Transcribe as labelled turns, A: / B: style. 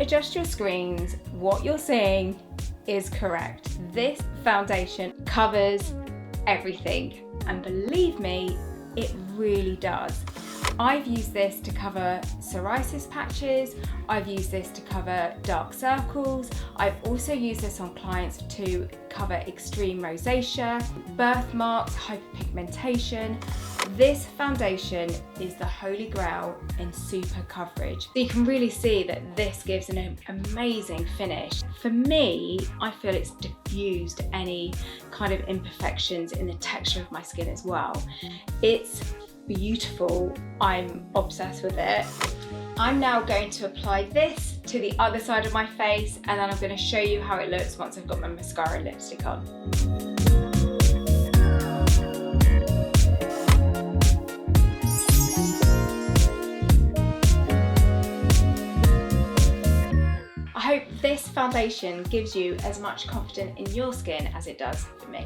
A: adjust your screens, what you're seeing is correct. This foundation covers everything, and believe me, it really does. I've used this to cover psoriasis patches, I've used this to cover dark circles, I've also used this on clients to cover extreme rosacea, birthmarks, hyperpigmentation. This foundation is the holy grail in super coverage. So you can really see that this gives an amazing finish. For me, I feel it's diffused any kind of imperfections in the texture of my skin as well. It's beautiful. I'm obsessed with it. I'm now going to apply this to the other side of my face, and then I'm going to show you how it looks once I've got my mascara and lipstick on. I hope this foundation gives you as much confidence in your skin as it does for me.